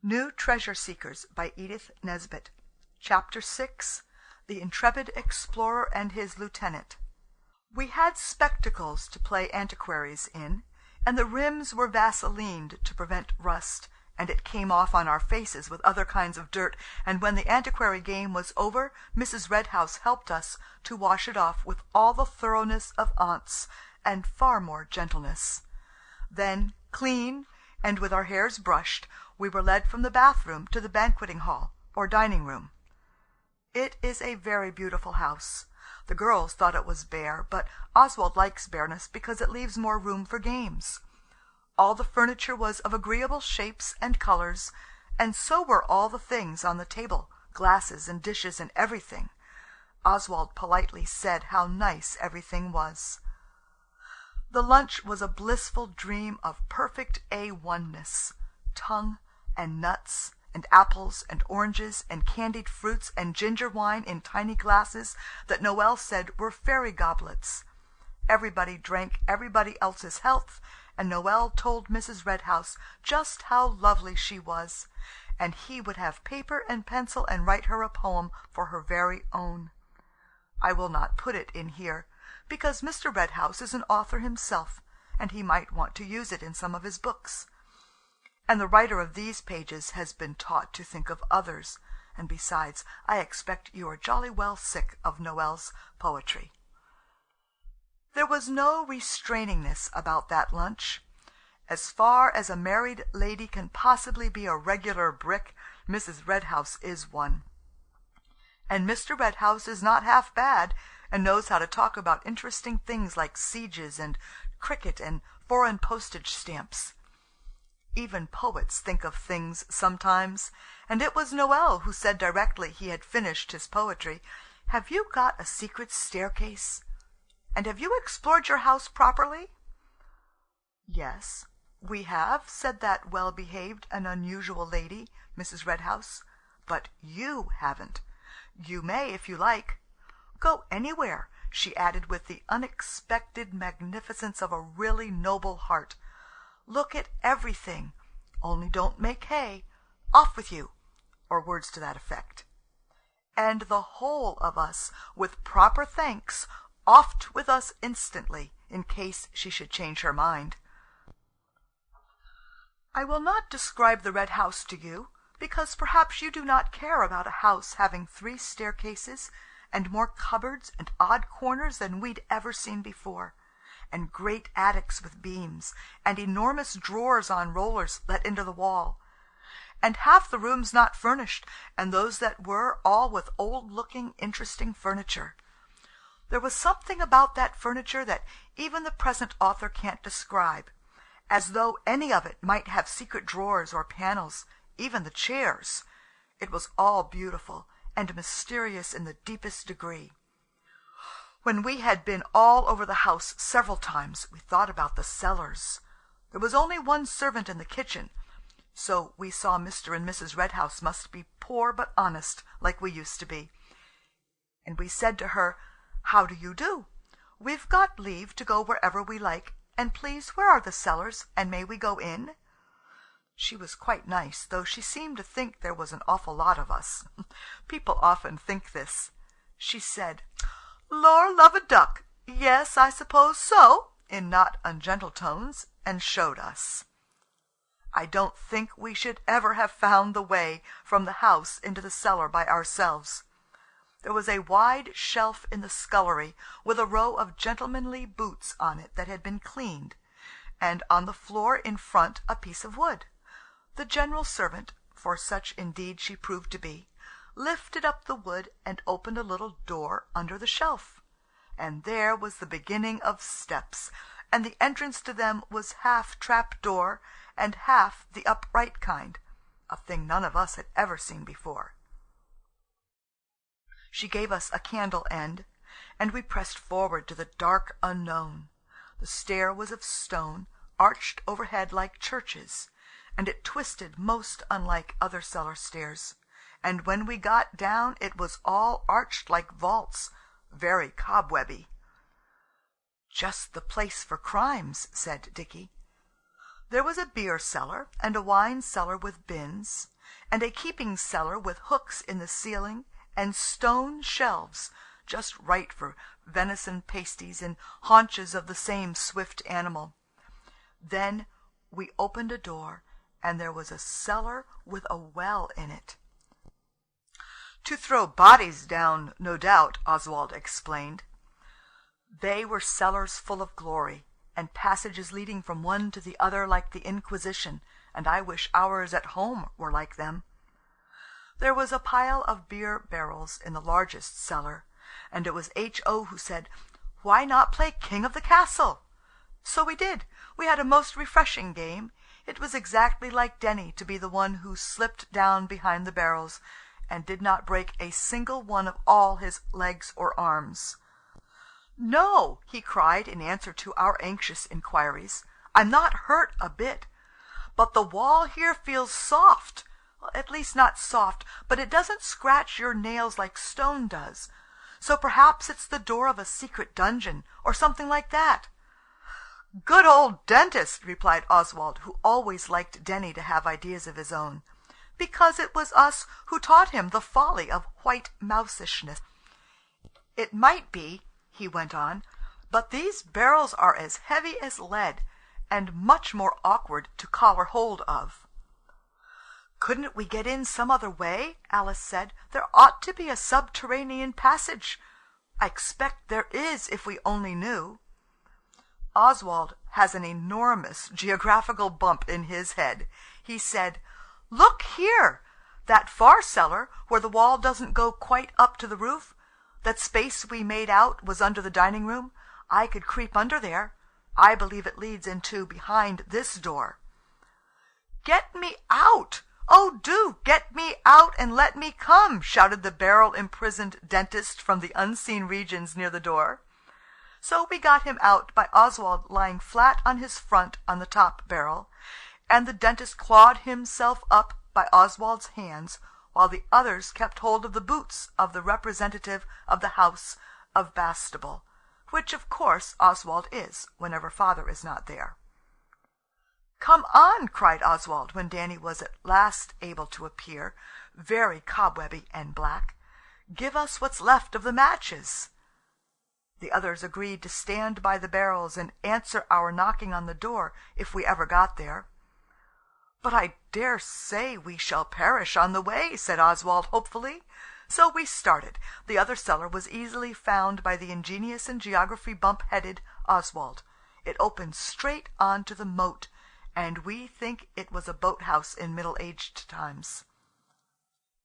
New Treasure Seekers by Edith Nesbit. Chapter 6. The Intrepid Explorer and His Lieutenant. We had spectacles to play antiquaries in, and the rims were vaselined to prevent rust, and it came off on our faces with other kinds of dirt, and when the antiquary game was over, Mrs. Red House helped us to wash it off with all the thoroughness of aunts, and far more gentleness. Then, clean, and with our hairs brushed, we were led from the bathroom to the banqueting hall, or dining room. It is a very beautiful house. The girls thought it was bare, but Oswald likes bareness because it leaves more room for games. All the furniture was of agreeable shapes and colours, and so were all the things on the table, glasses and dishes and everything. Oswald politely said how nice everything was. The lunch was a blissful dream of perfect A1-ness. Tongue and nuts and apples and oranges and candied fruits and ginger wine in tiny glasses that Noël said were fairy goblets. Everybody drank everybody else's health, and Noël told Mrs. Red House just how lovely she was, and he would have paper and pencil and write her a poem for her very own. I will not put it in here, because Mr. Red House is an author himself, and he might want to use it in some of his books. And the writer of these pages has been taught to think of others, and besides, I expect you are jolly well sick of Noël's poetry. There was no restrainingness about that lunch. As far as a married lady can possibly be a regular brick, Mrs. Red House is one. And Mr. Red House is not half bad, and knows how to talk about interesting things like sieges and cricket and foreign postage stamps. Even poets think of things sometimes, and it was Noël who said directly he had finished his poetry, "Have you got a secret staircase? And have you explored your house properly?" "Yes, we have," said that well-behaved and unusual lady, Mrs. Red House. "But you haven't. You may if you like. Go anywhere," she added with the unexpected magnificence of a really noble heart. "Look at everything, only don't make hay. Off with you," or words to that effect. And the whole of us, with proper thanks, offed with us instantly, in case she should change her mind. I will not describe the Red House to you, because perhaps you do not care about a house having 3 staircases, and more cupboards and odd corners than we'd ever seen before, and great attics with beams, and enormous drawers on rollers let into the wall, and half the rooms not furnished, and those that were all with old-looking, interesting furniture. There was something about that furniture that even the present author can't describe, as though any of it might have secret drawers or panels, even the chairs. It was all beautiful, and mysterious in the deepest degree. When we had been all over the house several times, we thought about the cellars. There was only one servant in the kitchen, so we saw Mr. and Mrs. Red House must be poor but honest, like we used to be. And we said to her, "How do you do? We've got leave to go wherever we like, and please, where are the cellars, and may we go in?" She was quite nice, though she seemed to think there was an awful lot of us. People often think this. She said, "Lor love a duck, yes, I suppose so," in not ungentle tones, and showed us. I don't think we should ever have found the way from the house into the cellar by ourselves. There was a wide shelf in the scullery, with a row of gentlemanly boots on it that had been cleaned, and on the floor in front a piece of wood. The general servant, for such indeed she proved to be, lifted up the wood and opened a little door under the shelf, and there was the beginning of steps, and the entrance to them was half trap-door and half the upright kind, a thing none of us had ever seen before. She gave us a candle end, and we pressed forward to the dark unknown. The stair was of stone, arched overhead like churches, and it twisted most unlike other cellar stairs, and when we got down it was all arched like vaults, very cobwebby. "Just the place for crimes," said Dicky. There was a beer cellar, and a wine cellar with bins, and a keeping cellar with hooks in the ceiling, and stone shelves, just right for venison pasties and haunches of the same swift animal. Then we opened a door, and there was a cellar with a well in it. To throw bodies down, no doubt, Oswald explained. They were cellars full of glory, and passages leading from one to the other like the Inquisition, and I wish ours at home were like them. There was a pile of beer barrels in the largest cellar, and it was H.O. who said, "Why not play King of the Castle?" So we did. We had a most refreshing game. It was exactly like Denny to be the one who slipped down behind the barrels, and did not break a single one of all his legs or arms. "No," he cried in answer to our anxious inquiries, "I'm not hurt a bit. But the wall here feels soft. At least not soft, but it doesn't scratch your nails like stone does. So perhaps it's the door of a secret dungeon, or something like that." "Good old dentist," replied Oswald, who always liked Denny to have ideas of his own, because it was us who taught him the folly of white mousishness. "It might be," he went on, "but these barrels are as heavy as lead, and much more awkward to collar hold of." "Couldn't we get in some other way?" Alice said. "There ought to be a subterranean passage. I expect there is, if we only knew." Oswald has an enormous geographical bump in his head. He said, "Look here! That far cellar, where the wall doesn't go quite up to the roof, that space we made out was under the dining room. I could creep under there. I believe it leads into behind this door." "Get me out! Oh, do get me out and let me come!" shouted the barrel-imprisoned dentist from the unseen regions near the door. So we got him out by Oswald lying flat on his front on the top barrel, and the dentist clawed himself up by Oswald's hands, while the others kept hold of the boots of the representative of the House of Bastable, which of course Oswald is, whenever father is not there. "Come on," cried Oswald, when Danny was at last able to appear, very cobwebby and black. "Give us what's left of the matches." The others agreed to stand by the barrels and answer our knocking on the door if we ever got there. "But I dare say we shall perish on the way," said Oswald hopefully. So we started. The other cellar was easily found by the ingenious and geography bump-headed Oswald. It opened straight on to the moat, and we think it was a boat-house in middle-aged times.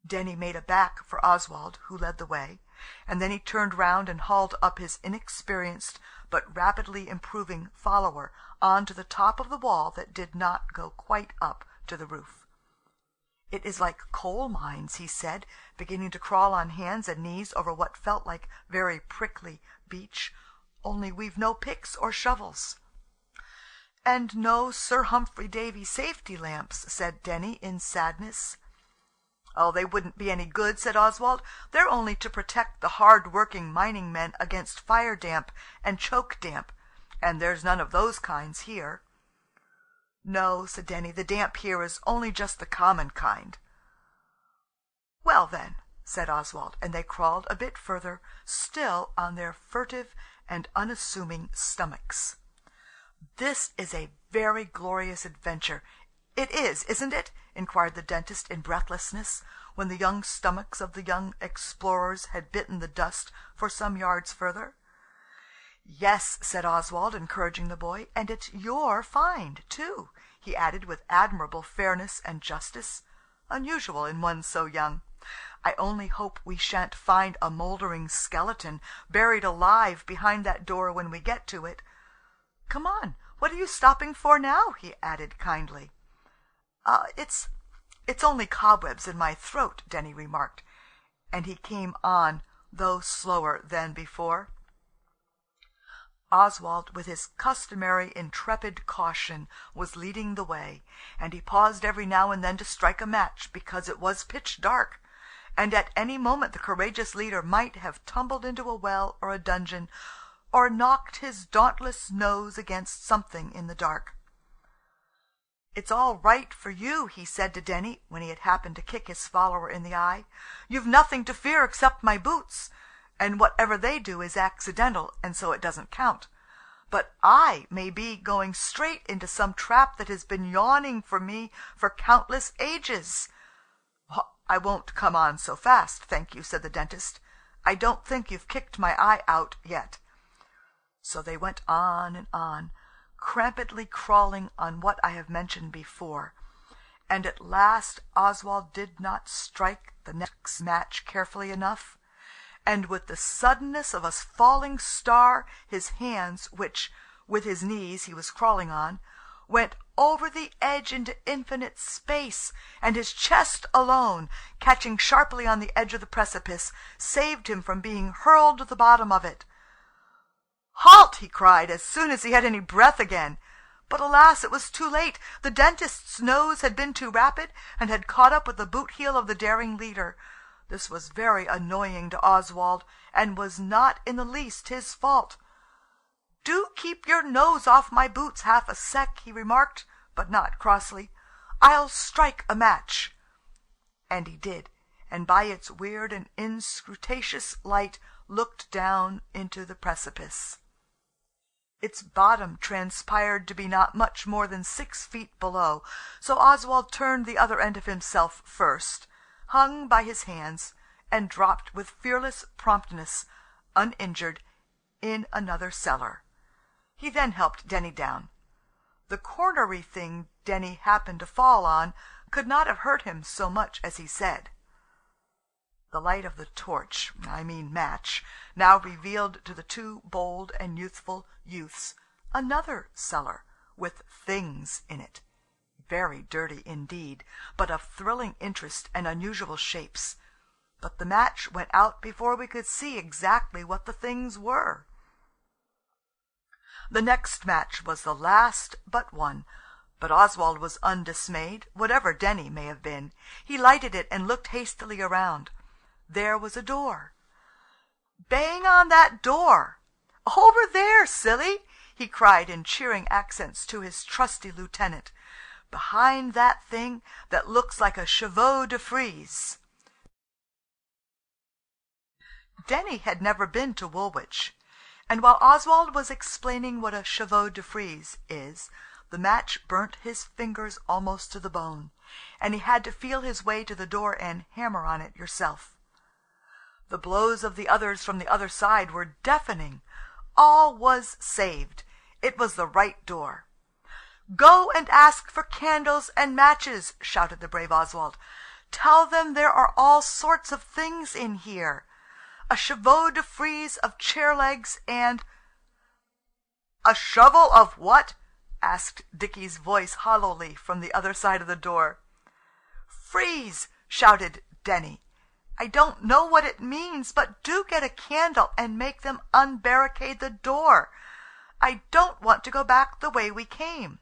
Denny made a back for Oswald, who led the way, and then he turned round and hauled up his inexperienced but rapidly improving follower on to the top of the wall that did not go quite up to the roof. "It is like coal mines," he said, beginning to crawl on hands and knees over what felt like very prickly beach, "only we've no picks or shovels." "And no Sir Humphrey Davy safety lamps," said Denny in sadness. "Oh, they wouldn't be any good," said Oswald. "They're only to protect the hard-working mining men against fire damp and choke damp, and there's none of those kinds here." "No," said Denny, "the damp here is only just the common kind." "Well, then," said Oswald, and they crawled a bit further, still on their furtive and unassuming stomachs. "This is a very glorious adventure. It is, isn't it?" inquired the dentist in breathlessness, when the young stomachs of the young explorers had bitten the dust for some yards further. "Yes," said Oswald, encouraging the boy, "and it's your find, too," he added with admirable fairness and justice, unusual in one so young. "I only hope we shan't find a mouldering skeleton buried alive behind that door when we get to it. Come on, what are you stopping for now?" he added kindly. It's only cobwebs in my throat," Denny remarked, and he came on, though slower than before. Oswald, with his customary intrepid caution, was leading the way, and he paused every now and then to strike a match, because it was pitch dark, and at any moment the courageous leader might have tumbled into a well or a dungeon, or knocked his dauntless nose against something in the dark. "It's all right for you," he said to Denny, when he had happened to kick his follower in the eye. "You've nothing to fear except my boots, and whatever they do is accidental, and so it doesn't count. But I may be going straight into some trap that has been yawning for me for countless ages." "I won't come on so fast, thank you," said the dentist. "I don't think you've kicked my eye out yet." So they went on and on, crampedly crawling on what I have mentioned before, and at last Oswald did not strike the next match carefully enough, and with the suddenness of a falling star his hands, which, with his knees, he was crawling on, went over the edge into infinite space, and his chest alone, catching sharply on the edge of the precipice, saved him from being hurled to the bottom of it. "Halt!" he cried, as soon as he had any breath again. But alas, it was too late. The dentist's nose had been too rapid, and had caught up with the boot heel of the daring leader. This was very annoying to Oswald, and was not in the least his fault. "Do keep your nose off my boots half a sec," he remarked, but not crossly. "I'll strike a match." And he did, and by its weird and inscrutatious light looked down into the precipice. Its bottom transpired to be not much more than 6 feet below, so Oswald turned the other end of himself first, hung by his hands, and dropped with fearless promptness, uninjured, in another cellar. He then helped Denny down. The cornery thing Denny happened to fall on could not have hurt him so much as he said. The light of the torch, match, now revealed to the two bold and youthful youths another cellar with things in it, very dirty indeed, but of thrilling interest and unusual shapes. But the match went out before we could see exactly what the things were. The next match was the last but one, but Oswald was undismayed, whatever Denny may have been. He lighted it and looked hastily around. There was a door. "Bang on that door! Over there, silly!" he cried in cheering accents to his trusty lieutenant. "Behind that thing that looks like a chevaux de frise." Denny had never been to Woolwich, and while Oswald was explaining what a chevaux de frise is, the match burnt his fingers almost to the bone, and he had to feel his way to the door and hammer on it yourself. The blows of the others from the other side were deafening. All was saved. It was the right door. "Go and ask for candles and matches," shouted the brave Oswald. "Tell them there are all sorts of things in here. A chevaux de frise of chair legs and—" "A shovel of what?" asked Dickie's voice hollowly from the other side of the door. "Frise," shouted Denny. "I don't know what it means, but do get a candle and make them unbarricade the door. I don't want to go back the way we came."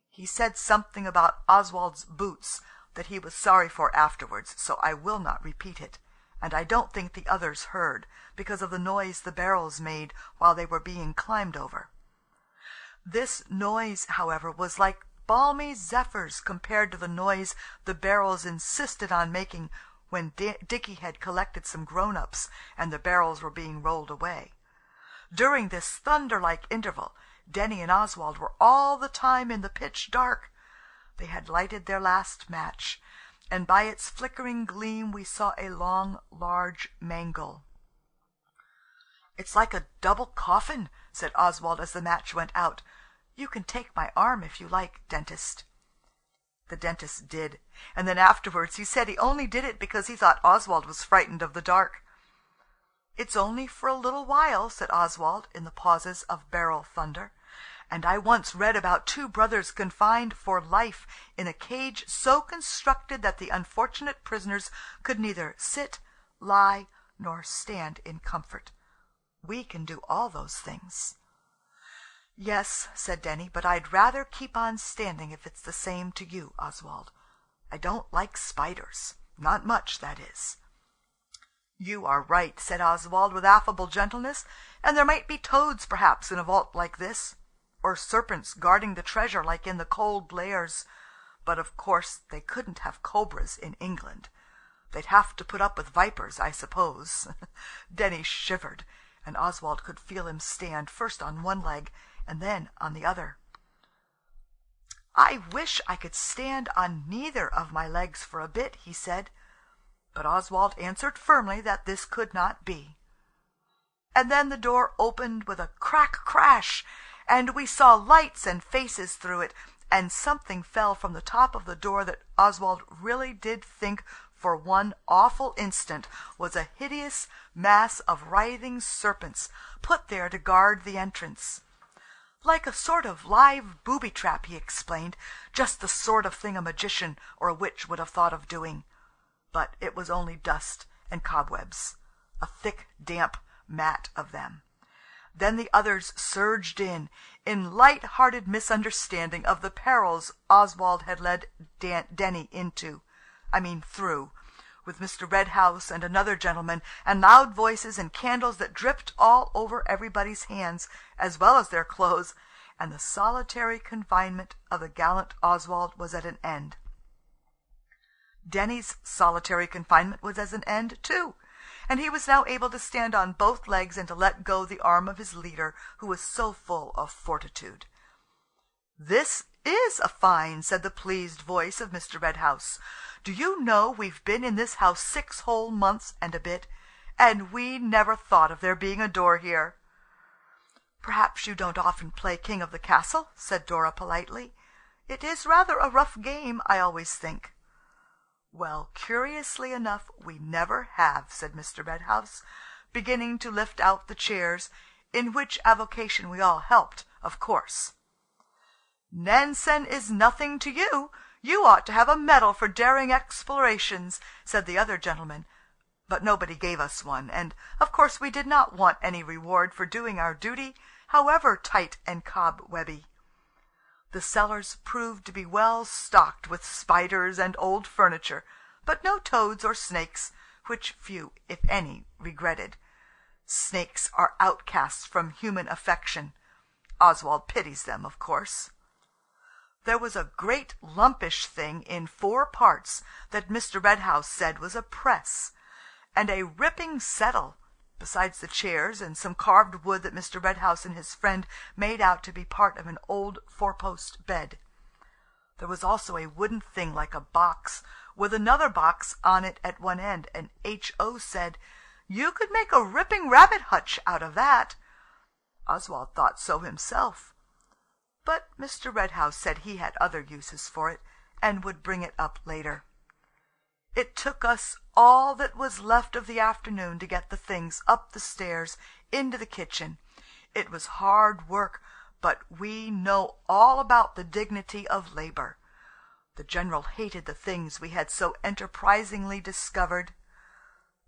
He said something about Oswald's boots that he was sorry for afterwards, so I will not repeat it, and I don't think the others heard, because of the noise the barrels made while they were being climbed over. This noise, however, was like balmy zephyrs compared to the noise the barrels insisted on making when Dickie had collected some grown-ups and the barrels were being rolled away. During this thunder-like interval, Denny and Oswald were all the time in the pitch dark. They had lighted their last match, and by its flickering gleam we saw a long, large mangle. "It's like a double coffin," said Oswald as the match went out. "You can take my arm if you like, dentist." The dentist did, and then afterwards he said he only did it because he thought Oswald was frightened of the dark. "It's only for a little while," said Oswald in the pauses of barrel thunder, "and I once read about 2 brothers confined for life in a cage so constructed that the unfortunate prisoners could neither sit, lie, nor stand in comfort. We can do all those things." "Yes," said Denny, "but I'd rather keep on standing if it's the same to you, Oswald. I don't like spiders. Not much, that is." "You are right," said Oswald with affable gentleness, "and there might be toads, perhaps, in a vault like this." or serpents guarding the treasure like in the cold lairs. But of course they couldn't have cobras in England. They'd have to put up with vipers, I suppose. Denny shivered, and Oswald could feel him stand first on one leg and then on the other. "I wish I could stand on neither of my legs for a bit," he said. But Oswald answered firmly that this could not be. And then the door opened with a crash, and we saw lights and faces through it, and something fell from the top of the door that Oswald really did think for one awful instant was a hideous mass of writhing serpents put there to guard the entrance. Like a sort of live booby-trap, he explained, just the sort of thing a magician or a witch would have thought of doing. But it was only dust and cobwebs, a thick, damp mat of them. Then the others surged in light-hearted misunderstanding of the perils Oswald had led Denny through, with Mr. Red House and another gentleman, and loud voices and candles that dripped all over everybody's hands, as well as their clothes, and the solitary confinement of the gallant Oswald was at an end. Denny's solitary confinement was at an end, too, and he was now able to stand on both legs and to let go the arm of his leader, who was so full of fortitude. "This is a find," said the pleased voice of Mr. Red House. "Do you know we've been in this house 6 whole months and a bit, and we never thought of there being a door here." "Perhaps you don't often play king of the castle," said Dora politely. "It is rather a rough game, I always think." "Well, curiously enough, we never have," said Mr. Red House, beginning to lift out the chairs, in which avocation we all helped, of course. "Nansen is nothing to you. You ought to have a medal for daring explorations," said the other gentleman. But nobody gave us one, and of course we did not want any reward for doing our duty, however tight and cobwebby. The cellars proved to be well stocked with spiders and old furniture, but no toads or snakes, which few, if any, regretted. Snakes are outcasts from human affection. Oswald pities them, of course. There was a great lumpish thing in 4 parts that Mr. Red House said was a press, and a ripping settle, besides the chairs and some carved wood that Mr. Red House and his friend made out to be part of an old 4-post bed. There was also a wooden thing like a box, with another box on it at one end, and H.O. said, "You could make a ripping rabbit hutch out of that." Oswald thought so himself. But Mr. Red House said he had other uses for it, and would bring it up later. It took us all that was left of the afternoon to get the things up the stairs into the kitchen. It was hard work, but we know all about the dignity of labour. The General hated the things we had so enterprisingly discovered.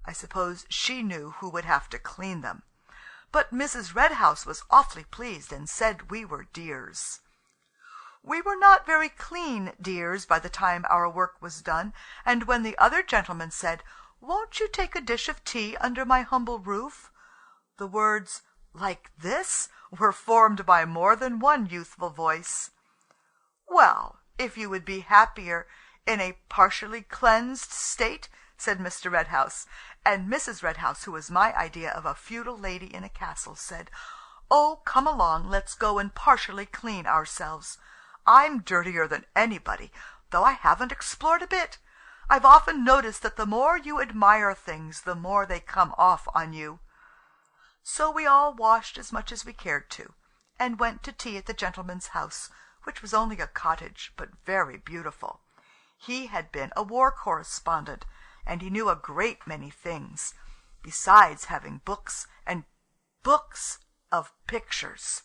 I suppose she knew who would have to clean them. But Mrs. Red House was awfully pleased and said we were dears. We were not very clean dears by the time our work was done, and when the other gentleman said, "Won't you take a dish of tea under my humble roof?" the words, "like this," were formed by more than one youthful voice. "Well, if you would be happier in a partially cleansed state," said Mr. Red House, and Mrs. Red House, who was my idea of a feudal lady in a castle, said, "Oh, come along, let's go and partially clean ourselves. I'm dirtier than anybody, though I haven't explored a bit. I've often noticed that the more you admire things, the more they come off on you." So we all washed as much as we cared to, and went to tea at the gentleman's house, which was only a cottage, but very beautiful. He had been a war correspondent, and he knew a great many things, besides having books and books of pictures.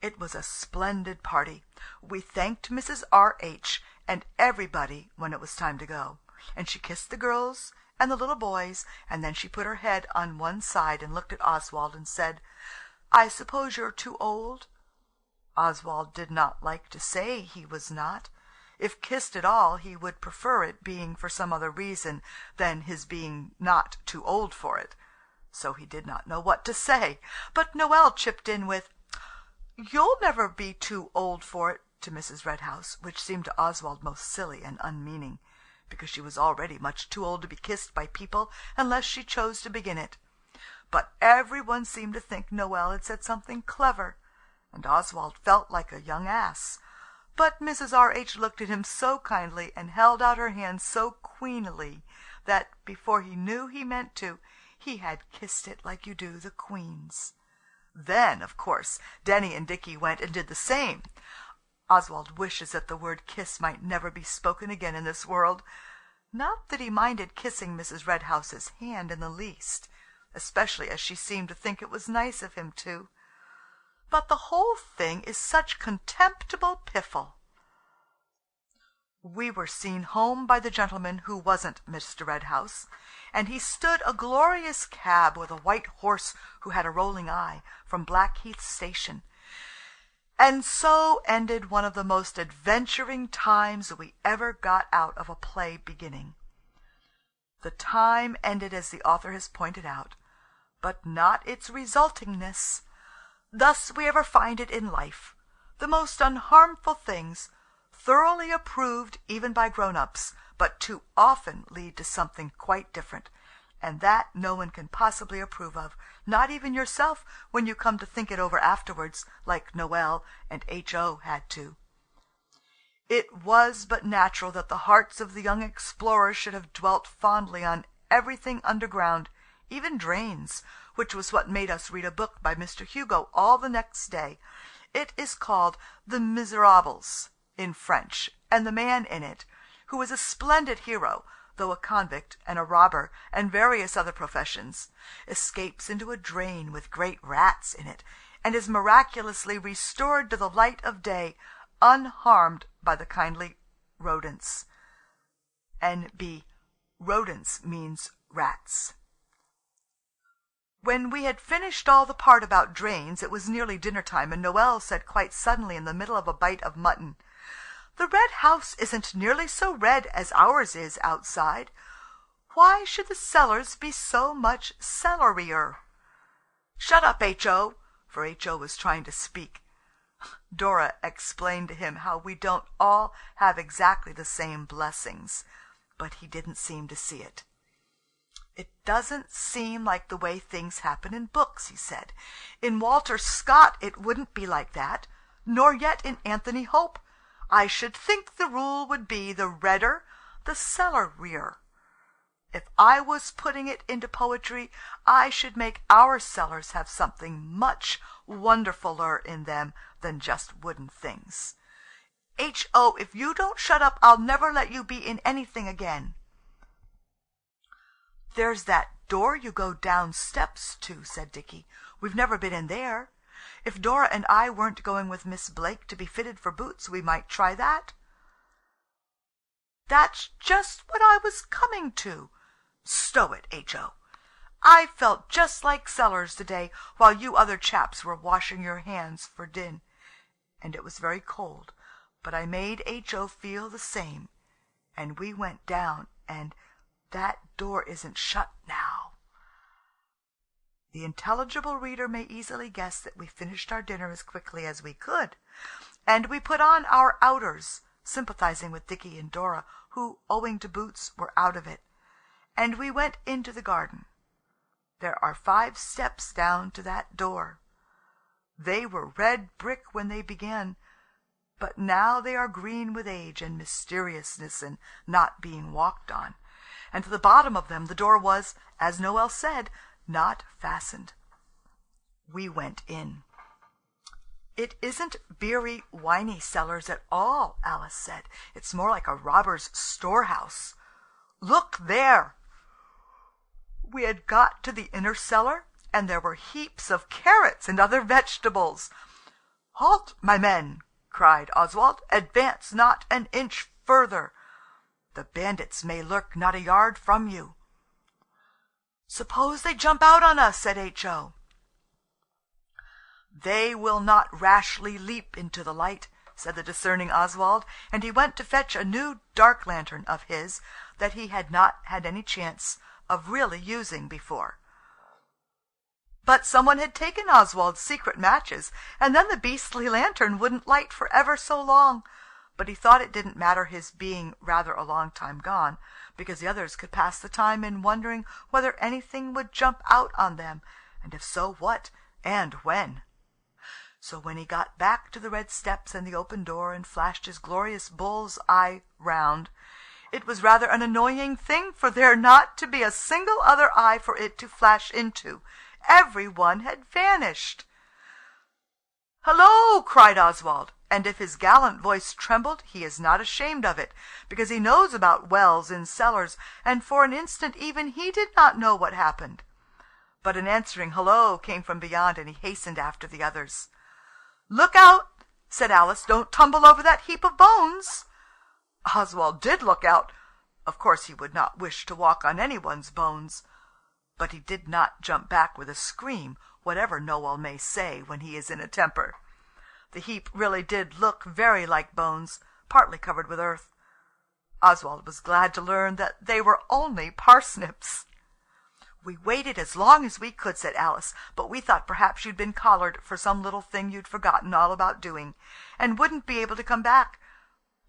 It was a splendid party. We thanked Mrs. R.H. and everybody when it was time to go, and she kissed the girls and the little boys, and then she put her head on one side and looked at Oswald and said, "I suppose you're too old?" Oswald did not like to say he was not. If kissed at all, he would prefer it being for some other reason than his being not too old for it. So he did not know what to say, but Noël chipped in with, You'll never be too old for it, to Mrs. Red House, which seemed to Oswald most silly and unmeaning, because she was already much too old to be kissed by people unless she chose to begin it. But every one seemed to think Noël had said something clever, and Oswald felt like a young ass. But Mrs. R.H. looked at him so kindly and held out her hand so queenily that, before he knew he meant to, he had kissed it like you do the queens. Then, of course, Denny and Dicky went and did the same. Oswald wishes that the word kiss might never be spoken again in this world. Not that he minded kissing Mrs. Red House's hand in the least, especially as she seemed to think it was nice of him to. But the whole thing is such contemptible piffle. We were seen home by the gentleman who wasn't Mr. Red House, and he stood a glorious cab with a white horse who had a rolling eye, from Blackheath station. And so ended one of the most adventuring times we ever got out of a play beginning. The time ended as the author has pointed out, but not its resultingness. Thus we ever find it in life. The most unharmful things, thoroughly approved even by grown-ups, but too often lead to something quite different, and that no one can possibly approve of, not even yourself, when you come to think it over afterwards, like Noël and H.O. had to. It was but natural that the hearts of the young explorers should have dwelt fondly on everything underground, even drains, which was what made us read a book by Mr. Hugo all the next day. It is called The Miserables in French, and the man in it, who is a splendid hero, though a convict and a robber and various other professions, escapes into a drain with great rats in it, and is miraculously restored to the light of day, unharmed by the kindly rodents. N.B. Rodents means rats. When we had finished all the part about drains, it was nearly dinner-time, and Noël said quite suddenly in the middle of a bite of mutton, "The Red House isn't nearly so red as ours is outside. Why should the cellars be so much cellarier?" "Shut up, H.O.," for H.O. was trying to speak. Dora explained to him how we don't all have exactly the same blessings, but he didn't seem to see it. "It doesn't seem like the way things happen in books," he said. "In Walter Scott it wouldn't be like that, nor yet in Anthony Hope. I should think the rule would be the redder, the cellarier. If I was putting it into poetry, I should make our cellars have something much wonderfuller in them than just wooden things. H.O., if you don't shut up, I'll never let you be in anything again." "There's that door you go down steps to," said Dicky. "We've never been in there. If Dora and I weren't going with Miss Blake to be fitted for boots, we might try that." "That's just what I was coming to. Stow it, H.O. I felt just like cellars to-day while you other chaps were washing your hands for din. And it was very cold, but I made H.O. feel the same, and we went down, and that door isn't shut now." The intelligible reader may easily guess that we finished our dinner as quickly as we could, and we put on our outers, sympathizing with Dicky and Dora, who, owing to boots, were out of it, and we went into the garden. There are 5 steps down to that door. They were red brick when they began, but now they are green with age and mysteriousness and not being walked on, and to the bottom of them the door was, as Noël said, not fastened. We went in. "It isn't beery, whiny cellars at all," Alice said. "It's more like a robber's storehouse. Look there." We had got to the inner cellar, and there were heaps of carrots and other vegetables. "Halt, my men!" cried Oswald. "Advance not an inch further. The bandits may lurk not a yard from you." "Suppose they jump out on us," said H.O. "They will not rashly leap into the light," said the discerning Oswald, and he went to fetch a new dark lantern of his that he had not had any chance of really using before. But someone had taken Oswald's secret matches, and then the beastly lantern wouldn't light for ever so long. But he thought it didn't matter his being rather a long time gone, because the others could pass the time in wondering whether anything would jump out on them, and if so, what, and when. So when he got back to the red steps and the open door and flashed his glorious bull's eye round, it was rather an annoying thing for there not to be a single other eye for it to flash into. Every one had vanished. "Hullo!" cried Oswald, and if his gallant voice trembled, he is not ashamed of it, because he knows about wells in cellars, and for an instant even he did not know what happened. But an answering hullo came from beyond, and he hastened after the others. "Look out," said Alice, "don't tumble over that heap of bones." Oswald did look out. Of course he would not wish to walk on anyone's bones. But he did not jump back with a scream, whatever Noel may say when he is in a temper. The heap really did look very like bones, partly covered with earth. Oswald was glad to learn that they were only parsnips. "We waited as long as we could," said Alice, "but we thought perhaps you'd been collared for some little thing you'd forgotten all about doing, and wouldn't be able to come back.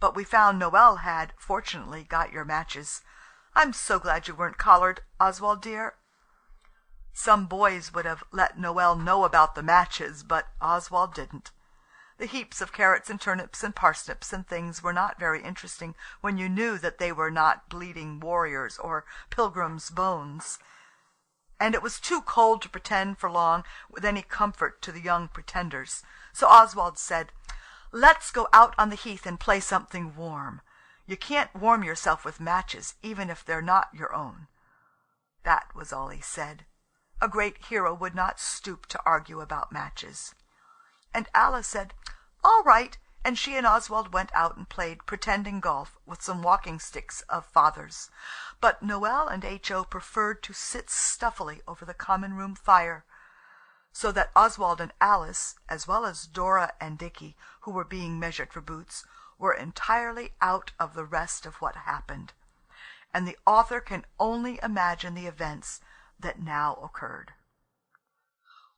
But we found Noel had, fortunately, got your matches. I'm so glad you weren't collared, Oswald dear." Some boys would have let Noel know about the matches, but Oswald didn't. The heaps of carrots and turnips and parsnips and things were not very interesting when you knew that they were not bleeding warriors' or pilgrims' bones. And it was too cold to pretend for long with any comfort to the young pretenders. So Oswald said, "Let's go out on the heath and play something warm. You can't warm yourself with matches, even if they're not your own." That was all he said. A great hero would not stoop to argue about matches. And Alice said, "All right," and she and Oswald went out and played pretending golf with some walking sticks of father's. But Noel and H.O. preferred to sit stuffily over the common room fire, so that Oswald and Alice, as well as Dora and Dicky, who were being measured for boots, were entirely out of the rest of what happened. And the author can only imagine the events that now occurred.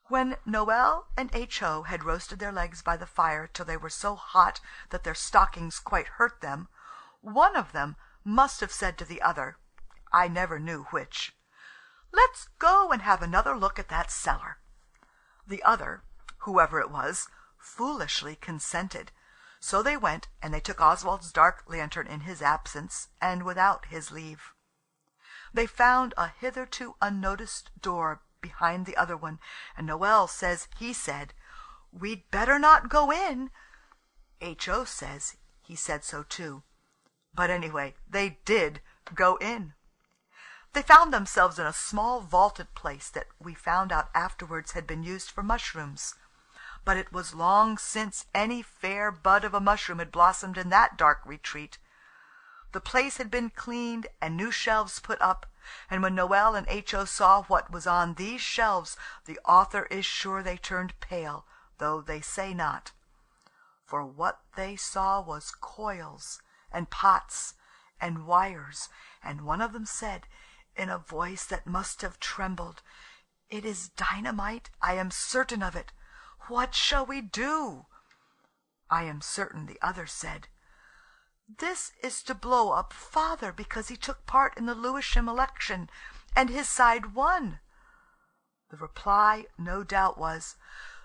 When Noel and H.O. had roasted their legs by the fire till they were so hot that their stockings quite hurt them, one of them must have said to the other, I never knew which, "Let's go and have another look at that cellar." The other, whoever it was, foolishly consented. So they went, and they took Oswald's dark lantern in his absence, and without his leave. They found a hitherto unnoticed door behind the other one, and Noel says he said, "We'd better not go in." H.O. says he said so too. But anyway, they did go in. They found themselves in a small vaulted place that we found out afterwards had been used for mushrooms. But it was long since any fair bud of a mushroom had blossomed in that dark retreat. The place had been cleaned and new shelves put up, and when Noel and H.O. saw what was on these shelves, the author is sure they turned pale, though they say not. For what they saw was coils and pots and wires, and one of them said, in a voice that must have trembled, "It is dynamite, I am certain of it. What shall we do?" I am certain the other said, "This is to blow up father because he took part in the Lewisham election, and his side won." The reply, no doubt, was,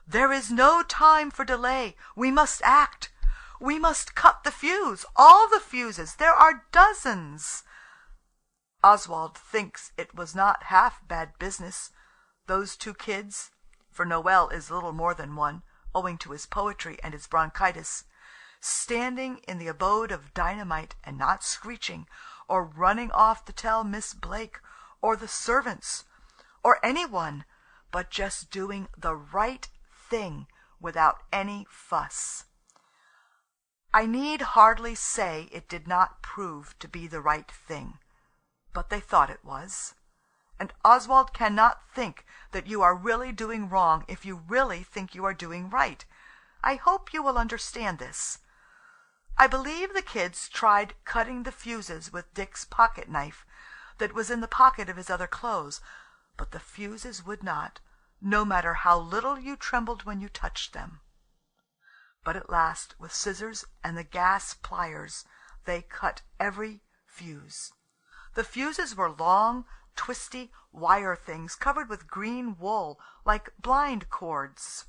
"There is no time for delay. We must act. We must cut the fuse, all the fuses. There are dozens." Oswald thinks it was not half bad business. Those two kids, for Noel is little more than one, owing to his poetry and his bronchitis, standing in the abode of dynamite and not screeching, or running off to tell Miss Blake, or the servants, or any one, but just doing the right thing without any fuss. I need hardly say it did not prove to be the right thing, but they thought it was. And Oswald cannot think that you are really doing wrong if you really think you are doing right. I hope you will understand this. I believe the kids tried cutting the fuses with Dick's pocket-knife that was in the pocket of his other clothes, but the fuses would not, no matter how little you trembled when you touched them. But at last, with scissors and the gas pliers, they cut every fuse. The fuses were long, twisty wire things covered with green wool, like blind cords.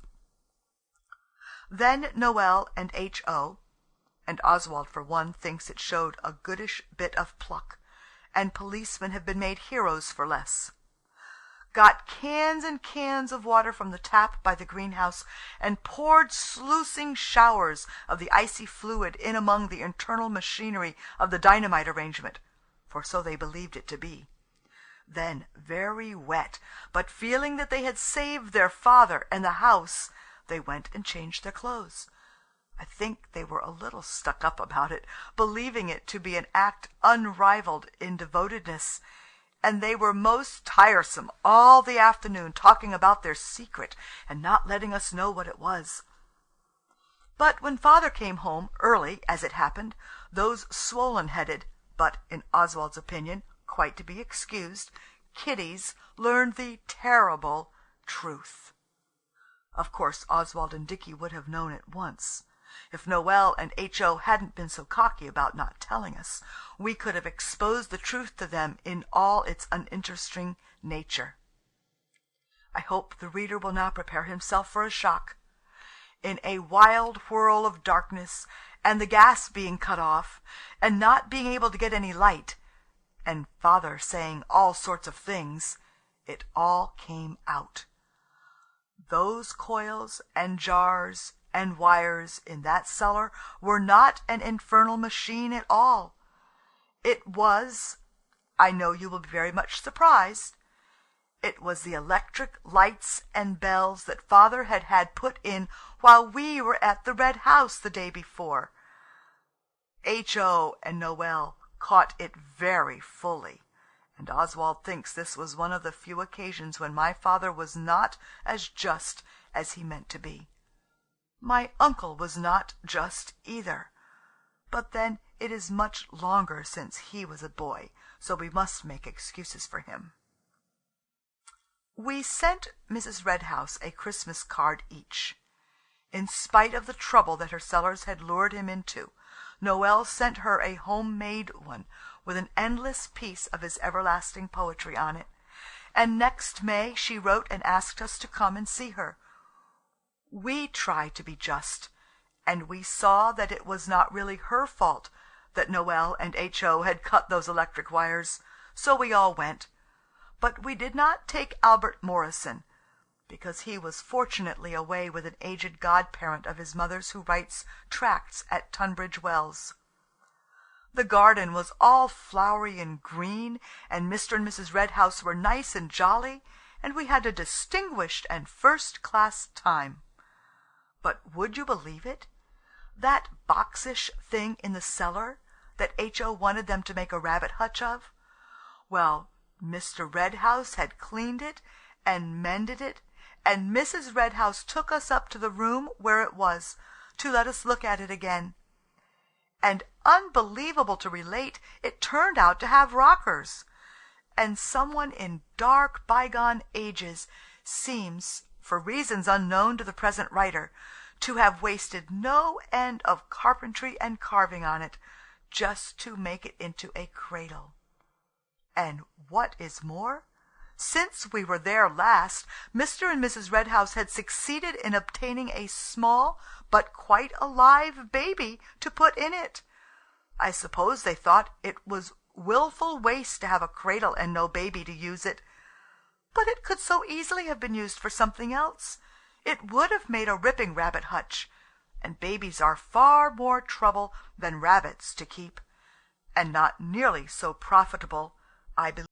Then Noël and H.O., and Oswald for one thinks it showed a goodish bit of pluck, and policemen have been made heroes for less, got cans and cans of water from the tap by the greenhouse, and poured sluicing showers of the icy fluid in among the internal machinery of the dynamite arrangement, for so they believed it to be. Then, very wet, but feeling that they had saved their father and the house, they went and changed their clothes. I think they were a little stuck up about it, believing it to be an act unrivalled in devotedness, and they were most tiresome all the afternoon, talking about their secret and not letting us know what it was. But when father came home, early as it happened, those swollen-headed, but, in Oswald's opinion, quite to be excused, kiddies learned the terrible truth. Of course Oswald and Dickie would have known at once. If Noël and H.O. hadn't been so cocky about not telling us, we could have exposed the truth to them in all its uninteresting nature. I hope the reader will now prepare himself for a shock. In a wild whirl of darkness, and the gas being cut off, and not being able to get any light, and father saying all sorts of things, it all came out. Those coils and jars and wires in that cellar were not an infernal machine at all. It was, I know you will be very much surprised, it was the electric lights and bells that father had had put in while we were at the Red House the day before. H.O. and Noël caught it very fully, and Oswald thinks this was one of the few occasions when my father was not as just as he meant to be. My uncle was not just either, but then it is much longer since he was a boy, so we must make excuses for him. We sent Mrs. Red House a Christmas card each. In spite of the trouble that her cellars had lured him into, Noël sent her a home-made one with an endless piece of his everlasting poetry on it, and next May she wrote and asked us to come and see her. We tried to be just, and we saw that it was not really her fault that Noël and H.O. had cut those electric wires, so we all went. But we did not take Albert Morrison, because he was fortunately away with an aged godparent of his mother's who writes tracts at Tunbridge Wells. The garden was all flowery and green, and Mr. and Mrs. Red House were nice and jolly, and we had a distinguished and first-class time. But would you believe it? That boxish thing in the cellar that H.O. wanted them to make a rabbit hutch of? Well, Mr. Red House had cleaned it and mended it, and Mrs. Red House took us up to the room where it was, to let us look at it again. And unbelievable to relate, it turned out to have rockers. And someone in dark bygone ages seems, for reasons unknown to the present writer, to have wasted no end of carpentry and carving on it, just to make it into a cradle. And what is more, since we were there last, Mr. and Mrs. Red House had succeeded in obtaining a small but quite alive baby to put in it. I suppose they thought it was wilful waste to have a cradle and no baby to use it. But it could so easily have been used for something else. It would have made a ripping rabbit hutch, and babies are far more trouble than rabbits to keep, and not nearly so profitable, I believe.